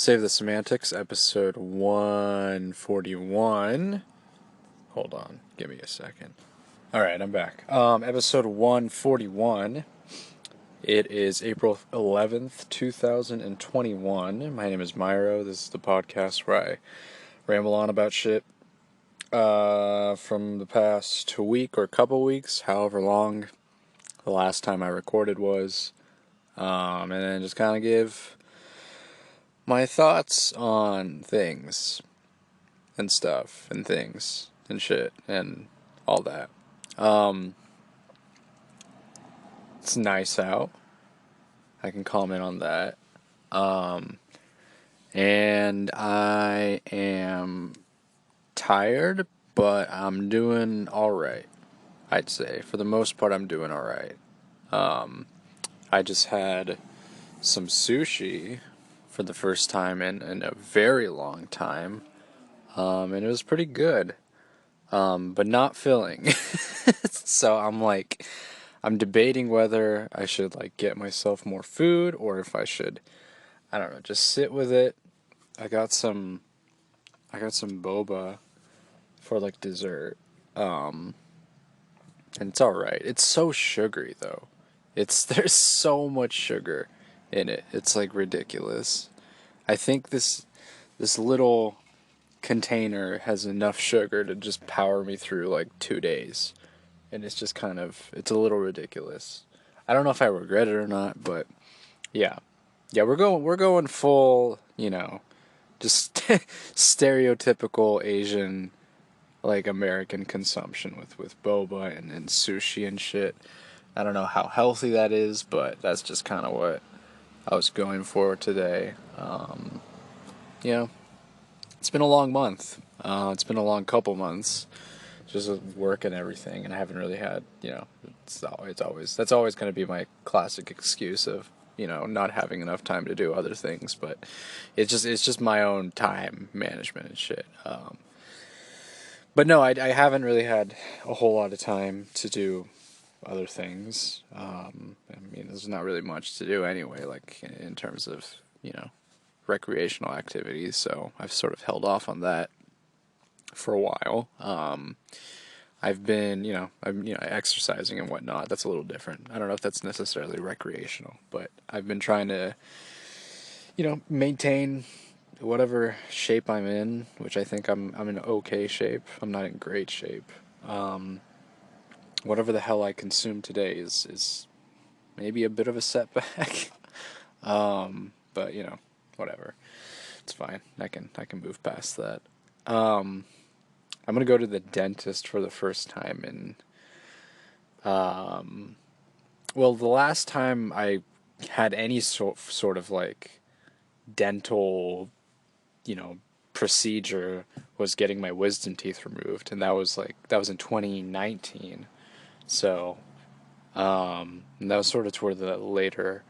Save the Semantics, episode 141. Hold on, give me a second. Alright, I'm back. Episode 141. It is April 11th, 2021. My name is Myro. This is the podcast where I ramble on about shit from the past week or couple weeks, however long the last time I recorded was. And then just kind of give my thoughts on things and stuff and things and shit and all that. It's nice out. I can comment on that. And I am tired, but I'm doing alright, I'd say. For the most part, I'm doing alright. I just had some sushi for the first time in a very long time. And it was pretty good. But not filling. So I'm debating whether I should get myself more food or if I should, I don't know, just sit with it. I got some boba for dessert. And it's alright. It's so sugary though. There's so much sugar in it. It's ridiculous. I think this little container has enough sugar to just power me through 2 days. And it's just it's a little ridiculous. I don't know if I regret it or not, but yeah. Yeah, we're going full, just stereotypical Asian American consumption with boba and sushi and shit. I don't know how healthy that is, but that's just kind of what I was going for today. It's been a long month. It's been a long couple months, just with work and everything, and I haven't really had, that's always going to be my classic excuse of, not having enough time to do other things, but it's just my own time management and shit. But no, I haven't really had a whole lot of time to do other things. I mean, there's not really much to do anyway, in terms of, recreational activities, so I've sort of held off on that for a while. I've been, I'm exercising and whatnot. That's a little different. I don't know if that's necessarily recreational, but I've been trying to, maintain whatever shape I'm in, which I think I'm in okay shape. I'm not in great shape. Whatever the hell I consume today is maybe a bit of a setback. But whatever. It's fine. I can move past that. I'm gonna go to the dentist for the first time in well, the last time I had any sort of dental, procedure was getting my wisdom teeth removed, and that was in 2019. So and that was sort of toward the later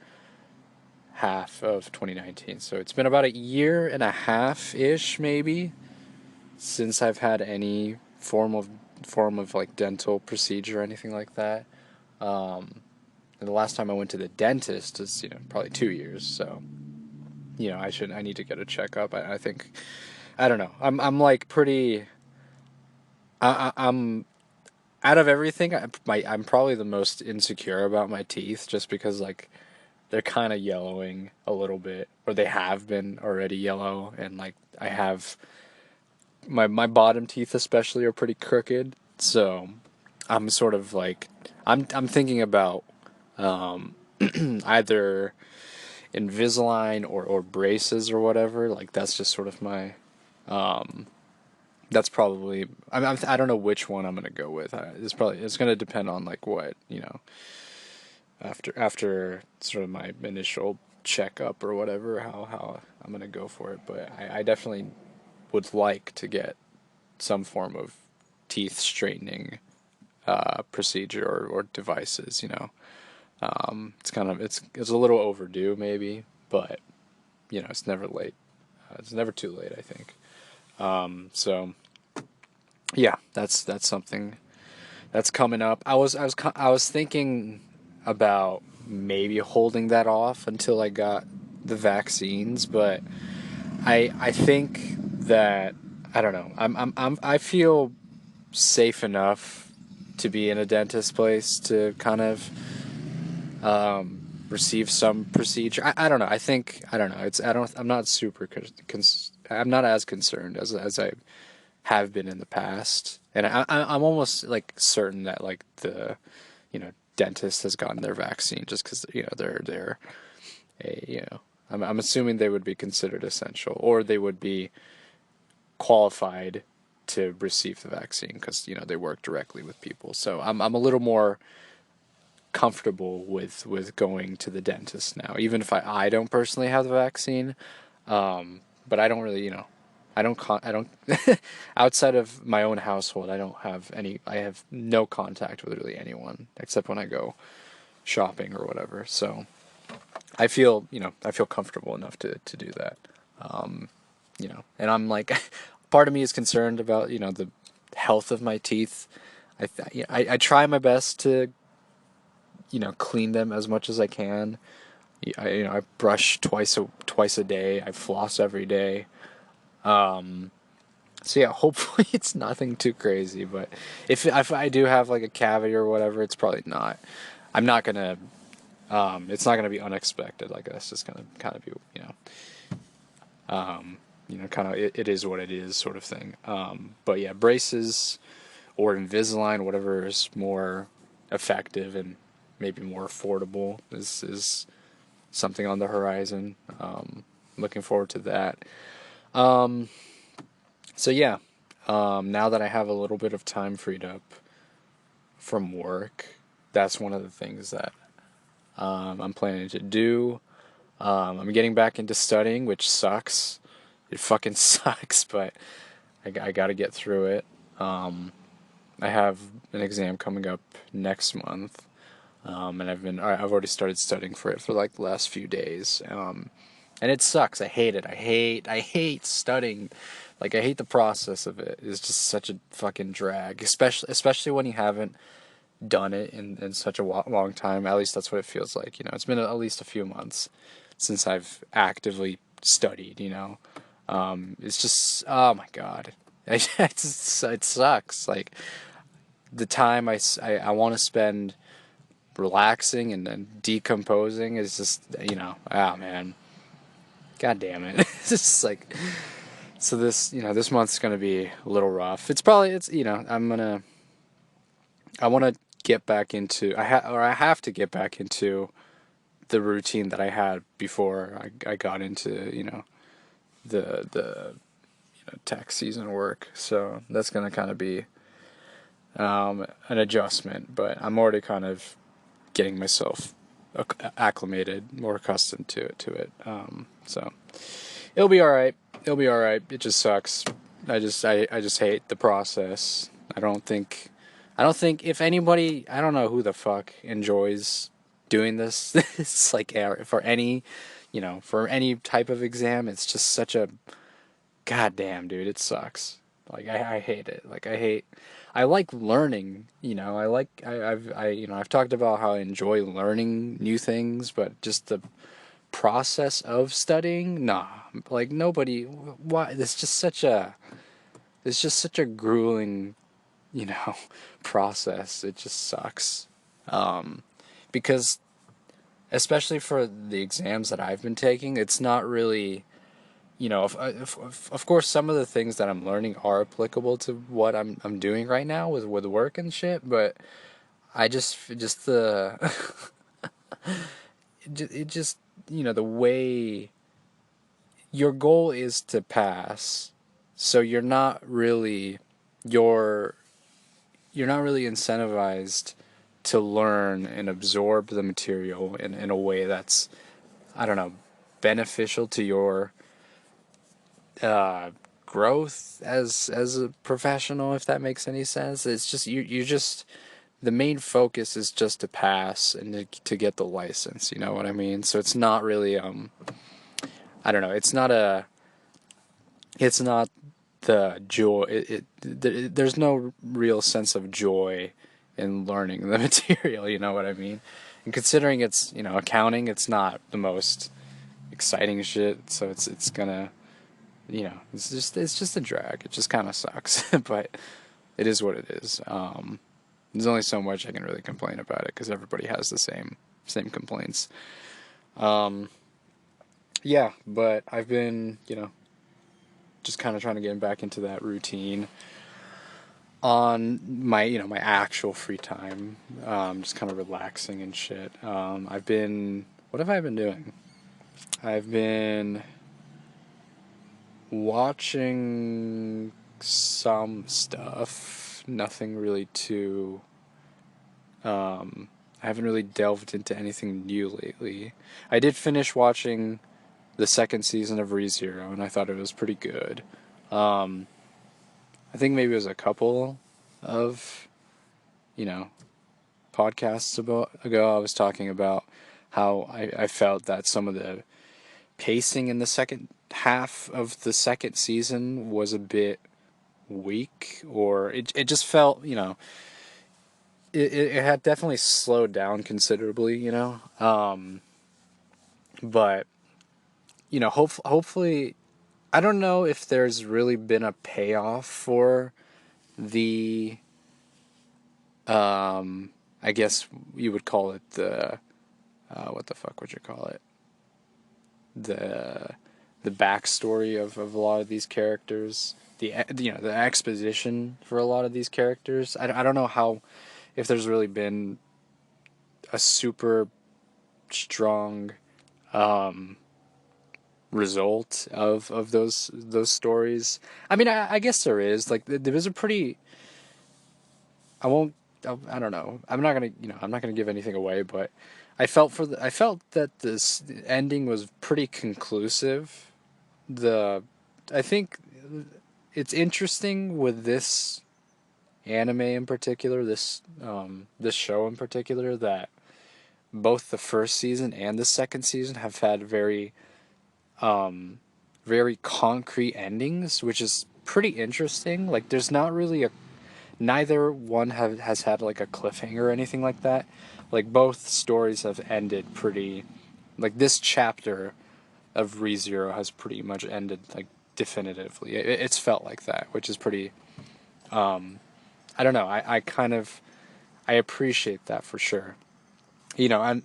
half of 2019. So it's been about a year and a half ish, maybe, since I've had any form of dental procedure or anything like that. And the last time I went to the dentist is probably 2 years. So I need to get a checkup. I think, I don't know. I'm pretty. I'm out of everything. I'm probably the most insecure about my teeth, just because they're kind of yellowing a little bit, or they have been already yellow, and I have my bottom teeth especially are pretty crooked, so I'm sort of I'm thinking about either Invisalign or braces or whatever. That's just sort of my that's probably I don't know which one I'm gonna go with. It's gonna depend on what after sort of my initial checkup or whatever, how I'm gonna go for it. But I definitely would like to get some form of teeth straightening procedure or devices. It's a little overdue maybe, but it's never late. It's never too late, I think. So yeah, that's something that's coming up. I was thinking about maybe holding that off until I got the vaccines, but I think that I don't know. I feel safe enough to be in a dentist place to kind of receive some procedure. I don't know. I don't know. I'm not super I'm not as concerned as I have been in the past, and I'm almost like certain that like the dentist has gotten their vaccine just because they're a I'm assuming they would be considered essential, or they would be qualified to receive the vaccine because they work directly with people. So I'm a little more comfortable with going to the dentist now, even if I don't personally have the vaccine. But I don't really, I don't outside of my own household, I have no contact with really anyone except when I go shopping or whatever. So I feel comfortable enough to do that. And I'm like, part of me is concerned about, the health of my teeth. I try my best to, clean them as much as I can. I brush twice a day. I floss every day. So yeah, hopefully it's nothing too crazy. But if I do have like a cavity or whatever, it's probably not. I'm not gonna. It's not gonna be unexpected. Like that's just gonna kind of be kind of it is what it is sort of thing. But yeah, braces or Invisalign, whatever is more effective and maybe more affordable is something on the horizon. Looking forward to that. Um, so yeah, now that I have a little bit of time freed up from work, that's one of the things that I'm planning to do. I'm getting back into studying, which sucks. It fucking sucks, but I got to get through it. I have an exam coming up next month, and I've already started studying for it for like the last few days. And it sucks. I hate it. I hate studying. Like I hate the process of it. It's just such a fucking drag, especially when you haven't done it in such a long time. At least that's what it feels like. It's been at least a few months since I've actively studied. It's just oh my god, it sucks. Like the time I want to spend relaxing and then decomposing is just oh man, god damn it. It's just like so this month's gonna be a little rough. I want to get back into I have to get back into the routine that I had before I got into the tax season work. So that's gonna kind of be an adjustment, but I'm already kind of getting myself acclimated, more accustomed to it. So it'll be all right. It'll be all right. It just sucks. I just hate the process. I don't think if anybody, I don't know who the fuck enjoys doing this. It's like for any, for any type of exam, it's just such a goddamn dude. It sucks. Like I hate it. I like learning. I've talked about how I enjoy learning new things, but just the process of studying, nah. Like nobody. Why? It's just such a grueling you know, process. It just sucks. Because especially for the exams that I've been taking, it's not really, of course some of the things that I'm learning are applicable to what I'm doing right now with work and shit, but I just the it just the way your goal is to pass, so you're you're not really incentivized to learn and absorb the material in a way that's, I don't know, beneficial to your growth as a professional, if that makes any sense. It's just you just the main focus is just to pass and to get the license. You know what I mean? So it's not really I don't know. It's not the joy. There's no real sense of joy in learning the material. You know what I mean? And considering it's accounting, it's not the most exciting shit. So it's gonna it's just a drag. It just kind of sucks, but it is what it is. There's only so much I can really complain about it because everybody has the same complaints. Um, yeah, but I've been, just kind of trying to get back into that routine on my actual free time, just kind of relaxing and shit. What have I been doing? I've been watching some stuff, nothing really too, I haven't really delved into anything new lately. I did finish watching the second season of ReZero, and I thought it was pretty good. Um, I think maybe it was a couple of, you know, podcasts ago I was talking about how I felt that some of the pacing in the second half of the second season was a bit weak, or it just felt, it had definitely slowed down considerably, but, hopefully, I don't know if there's really been a payoff for the, I guess you would call it what the fuck would you call it? The backstory of a lot of these characters, the exposition for a lot of these characters. I don't know how, if there's really been a super strong result of those stories. I mean, I guess there is. Like, there was a pretty. I won't. I don't know. I'm not gonna give anything away, but I felt that this ending was pretty conclusive. The I think it's interesting with this anime in particular, this show in particular, that both the first season and the second season have had very concrete endings, which is pretty interesting. Like, there's not really neither one has had like a cliffhanger or anything like that. Like, both stories have ended pretty, like, this chapter of ReZero has pretty much ended like definitively. It's felt like that, which is pretty. I don't know. I appreciate that for sure. And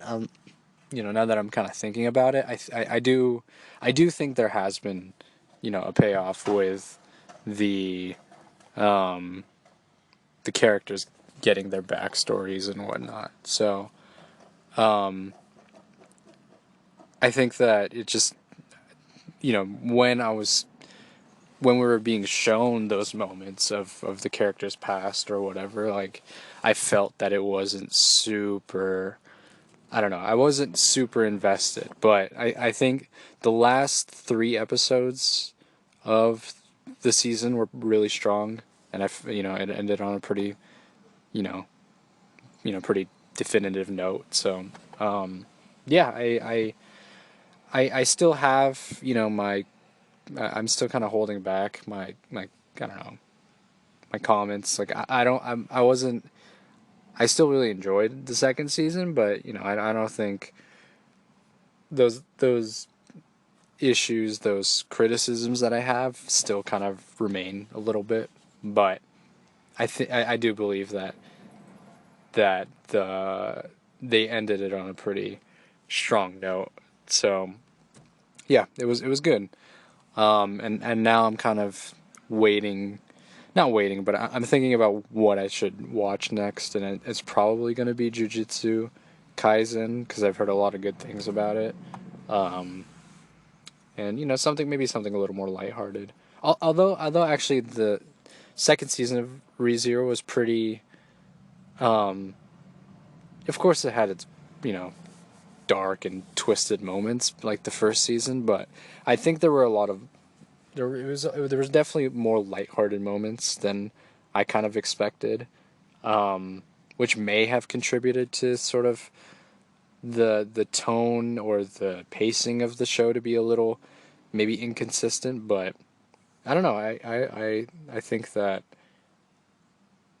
now that I'm kind of thinking about it, I do think there has been, a payoff with the um, the characters getting their backstories and whatnot. So I think that it just, when we were being shown those moments of the character's past or whatever, like, I felt that it wasn't super. I don't know. I wasn't super invested, but I think the last three episodes of the season were really strong, and it ended on a pretty, you know, pretty definitive note. So, yeah, I still have, I'm still kind of holding back my I don't know, my comments. Like, I don't I wasn't. I still really enjoyed the second season, but I don't think those issues, those criticisms that I have still kind of remain a little bit. But I do believe that they ended it on a pretty strong note. So yeah, it was good. And now I'm kind of waiting, not waiting, but I'm thinking about what I should watch next, and it's probably going to be Jujutsu Kaisen because I've heard a lot of good things about it. Um, and something a little more lighthearted. Although actually the second season of ReZero was pretty. Um, of course, it had its you know dark and twisted moments like the first season, but I think there were a lot of there was definitely more lighthearted moments than I kind of expected, which may have contributed to sort of the tone or the pacing of the show to be a little maybe inconsistent. But I don't know. I think that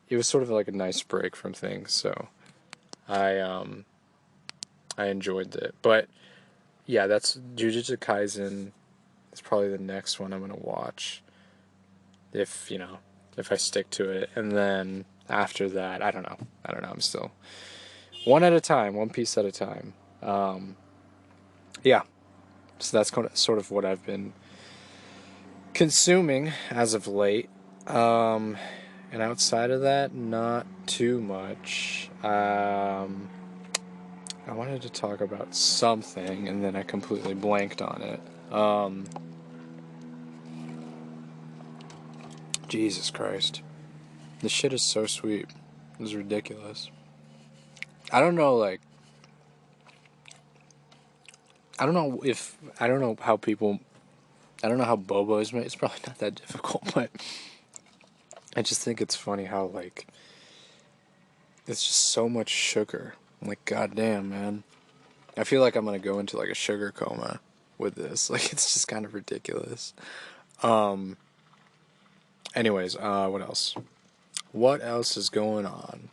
it was sort of like a nice break from things, so I I enjoyed it. But yeah, that's Jujutsu Kaisen is probably the next one I'm gonna watch. If if I stick to it, and then after that, I don't know. I'm still one at a time, one piece at a time. Yeah. So that's sort of what I've been consuming as of late. And outside of that, not too much. I wanted to talk about something, and then I completely blanked on it. Jesus Christ. This shit is so sweet. It's ridiculous. I don't know, like, I don't know how people, I don't know how boba is made. It's probably not that difficult, but I just think it's funny how, like, it's just so much sugar. I'm like, goddamn, man. I feel like I'm gonna go into, like, a sugar coma with this. Like, it's just kind of ridiculous. Anyways, what else? What else is going on?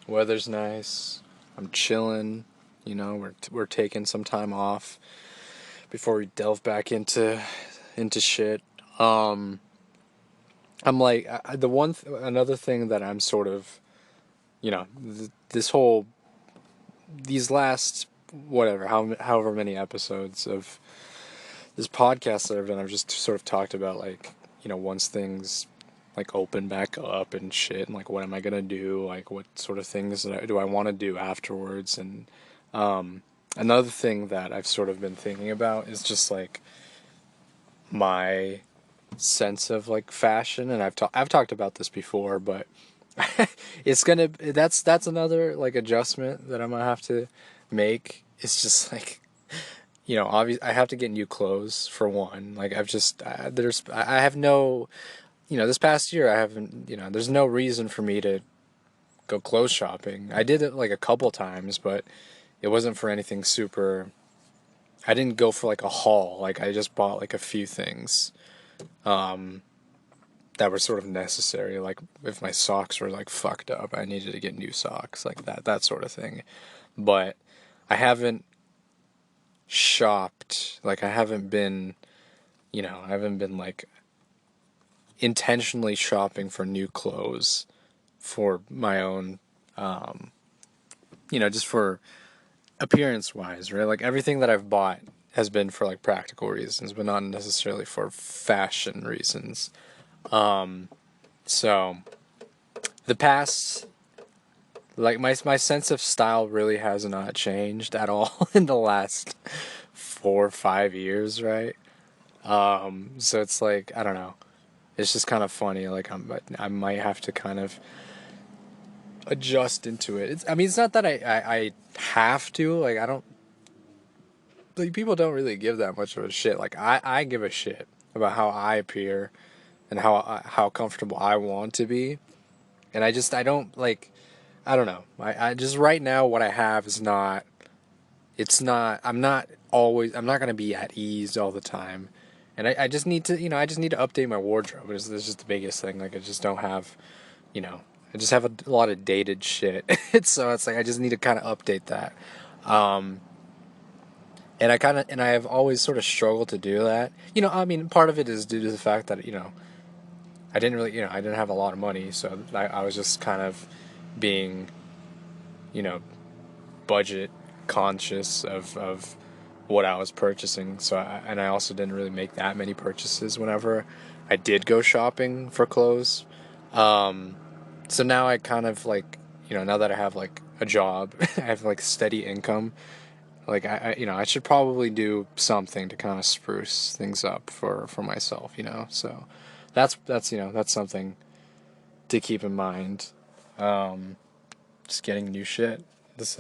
Weather's nice. I'm chilling. We're taking some time off before we delve back into shit. I'm like another thing that I'm sort of, these last whatever however many episodes of this podcast that I've done, I've just sort of talked about, like, once things like open back up and shit, and like what am I gonna do, like what sort of things do I want to do afterwards. And another thing that I've sort of been thinking about is just like my sense of like fashion, and I've talked about this before, but that's another like adjustment that I'm gonna have to make. It's just like, obviously I have to get new clothes for one. Like I have no, this past year I haven't, there's no reason for me to go clothes shopping. I did it like a couple times, but it wasn't for anything super. I didn't go for like a haul. Like I just bought like a few things that were sort of necessary. Like if my socks were like fucked up, I needed to get new socks, like that sort of thing. But I haven't shopped. Like I haven't been, like intentionally shopping for new clothes for my own, just for appearance wise, right? Like everything that I've bought has been for like practical reasons, but not necessarily for fashion reasons. So the past, like my sense of style really has not changed at all in the last 4 or 5 years, right? So it's like, I don't know. It's just kind of funny. Like I might have to kind of adjust into it. It's not that I have to. Like I don't. Like people don't really give that much of a shit. Like I give a shit about how I appear and how comfortable I want to be. And I don't like. I don't know. I just right now what I have is not. It's not. I'm not always. I'm not gonna be at ease all the time. And I just need to, I just need to update my wardrobe. It's just the biggest thing. Like I just don't have, you know, I just have a lot of dated shit. So it's like I just need to kind of update that. And I have always sort of struggled to do that. I mean, part of it is due to the fact that, I didn't really, I didn't have a lot of money, so I was just kind of being, you know, budget conscious of what I was purchasing. And I also didn't really make that many purchases whenever I did go shopping for clothes. So now I kind of like, now that I have like a job, I have like steady income. Like I should probably do something to kind of spruce things up for myself. So that's something to keep in mind. Just getting new shit. This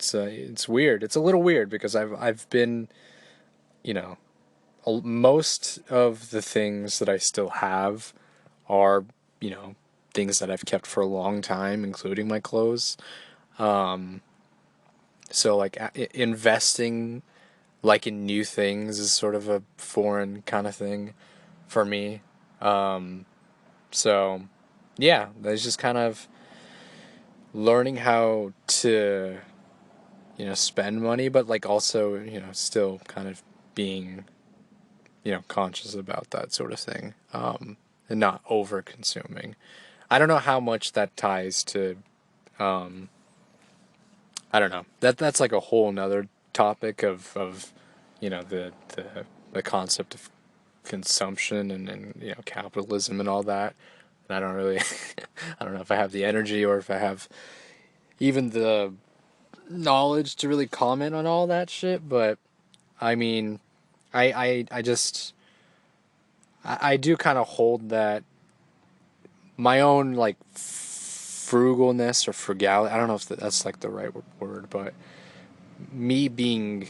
it's weird. It's a little weird because I've been, you know, most of the things that I still have are, things that I've kept for a long time, including my clothes. So like investing like in new things is sort of a foreign kind of thing for me. So yeah, that's just kind of learning how to, spend money, but like also, still kind of being conscious about that sort of thing, and not over consuming. I don't know how much that ties to, I don't know. That's like a whole nother topic of the concept of consumption and capitalism and all that. And I don't really I don't know if I have the energy or if I have even the knowledge to really comment on all that shit, but I mean, I just I do kind of hold that my own like frugalness or frugality. I don't know if that's like the right word, but me being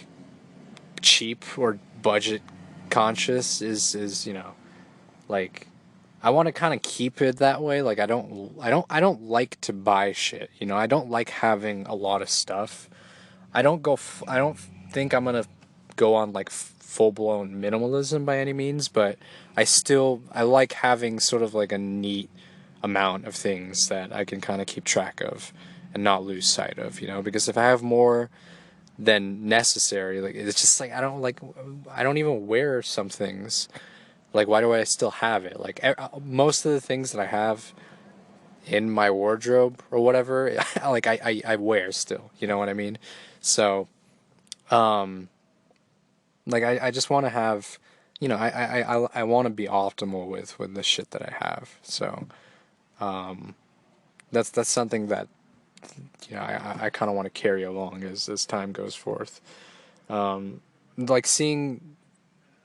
cheap or budget conscious is like I want to kind of keep it that way. Like I don't like to buy shit. I don't like having a lot of stuff. I don't think I'm gonna go on like full blown minimalism by any means, but I like having sort of like a neat amount of things that I can kind of keep track of and not lose sight of. Because if I have more than necessary, like it's just like I don't even wear some things. Like why do I still have it? Like most of the things that I have in my wardrobe or whatever, like I wear still. You know what I mean? So, like I just want to have, I want to be optimal with the shit that I have. So, that's something that I kind of want to carry along as time goes forth. Like seeing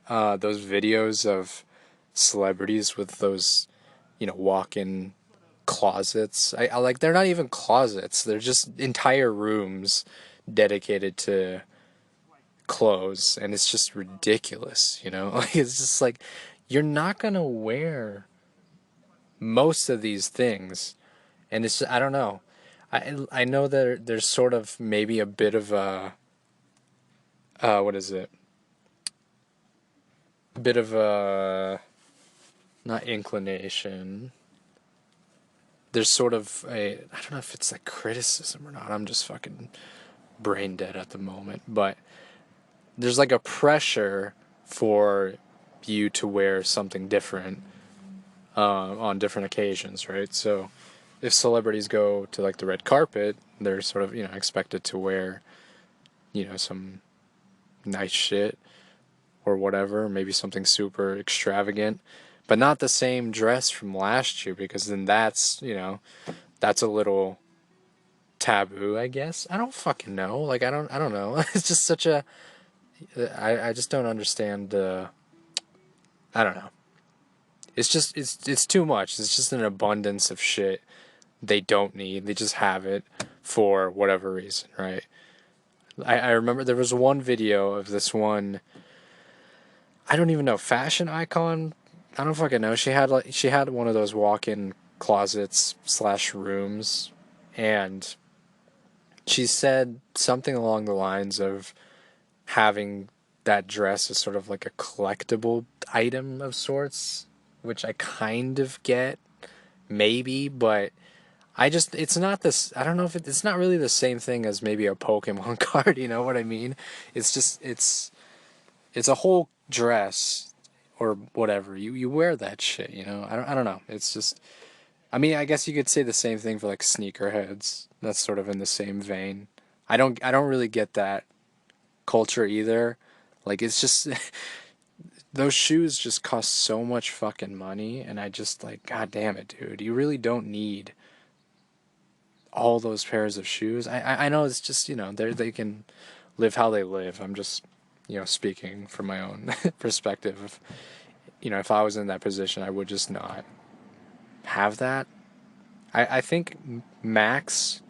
those videos of celebrities with those, walk-in closets. I like they're not even closets. They're just entire rooms dedicated to clothes, and it's just ridiculous. Like it's just like you're not going to wear most of these things, and I don't know. I know that there's sort of maybe a bit of a what is it? A bit of a not inclination. There's sort of I don't know if it's like criticism or not. I'm just fucking brain dead at the moment, but there's like a pressure for you to wear something different on different occasions, right? So if celebrities go to like the red carpet, they're sort of expected to wear some nice shit or whatever, maybe something super extravagant, but not the same dress from last year because then that's a little taboo, I guess. I don't fucking know. Like I don't know. It's just such a I just don't understand I don't know. It's just it's too much. It's just an abundance of shit they don't need. They just have it for whatever reason, right? I remember there was one video of this one, I don't even know, fashion icon. I don't fucking know. She had one of those walk-in closets slash rooms, and she said something along the lines of having that dress as sort of like a collectible item of sorts, which I kind of get, maybe, but it's not this, I don't know if it's not really the same thing as maybe a Pokemon card, you know what I mean? It's just, it's a whole dress or whatever. You wear that shit, I don't know. It's just, I mean, I guess you could say the same thing for like sneakerheads. That's sort of in the same vein. I don't really get that culture either. Like it's just those shoes just cost so much fucking money, and I just like, god damn it, dude. You really don't need all those pairs of shoes. I know it's just, they can live how they live. I'm just, speaking from my own perspective of, if I was in that position, I would just not have that. I think max,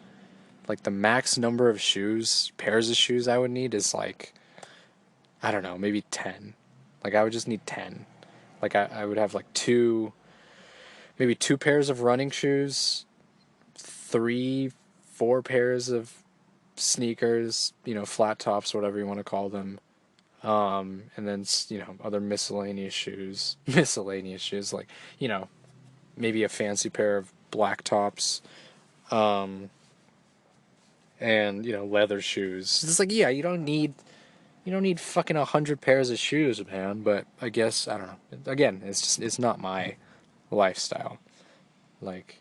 like the max number of pairs of shoes I would need is like, I don't know, maybe 10. Like I would just need 10. Like I would have like maybe two pairs of running shoes, 3, 4 pairs of sneakers, flat tops, whatever you want to call them. And then, other miscellaneous shoes, like, maybe a fancy pair of black tops, and, leather shoes. It's like, yeah, you don't need You don't need fucking 100 pairs of shoes, man. But I guess I don't know. Again, it's not my lifestyle. Like,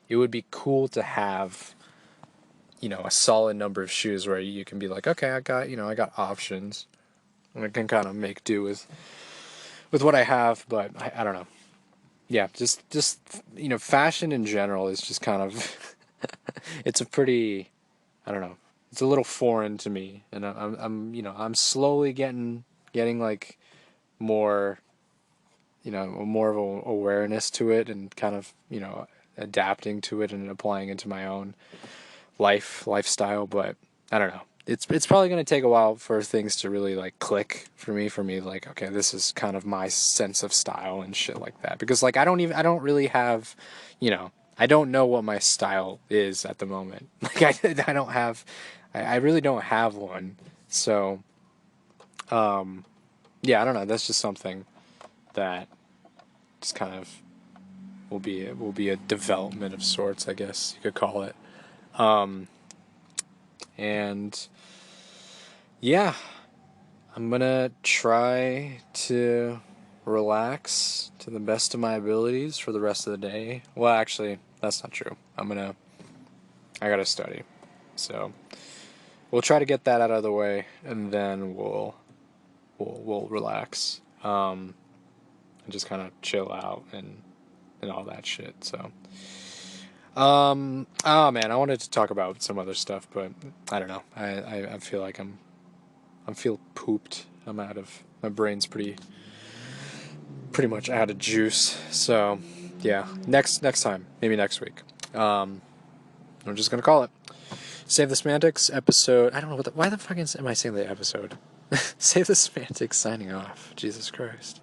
it would be cool to have, a solid number of shoes where you can be like, okay, I got options, and I can kind of make do with what I have. But I don't know. Yeah, just fashion in general is just kind of it's a pretty, I don't know, it's a little foreign to me, and I'm slowly getting like more, more of a awareness to it, and kind of adapting to it and applying it to my own lifestyle. But I don't know. It's probably going to take a while for things to really like click for me like, okay, this is kind of my sense of style and shit like that, because like I don't really have, I don't know what my style is at the moment. Like I don't have, I really don't have one. So yeah, I don't know, that's just something that just kind of will be a development of sorts, I guess you could call it. And yeah, I'm gonna try to relax to the best of my abilities for the rest of the day. Well, actually, that's not true. I gotta study. So we'll try to get that out of the way, and then we'll relax. And just kind of chill out and all that shit. So oh man, I wanted to talk about some other stuff, but I don't know. I feel like I'm feel pooped. My brain's pretty much out of juice. So yeah, next time, maybe next week. I'm just gonna call it Save the Semantics episode. I don't know why the fuck am I saying the episode? Save the Semantics signing off. Jesus Christ.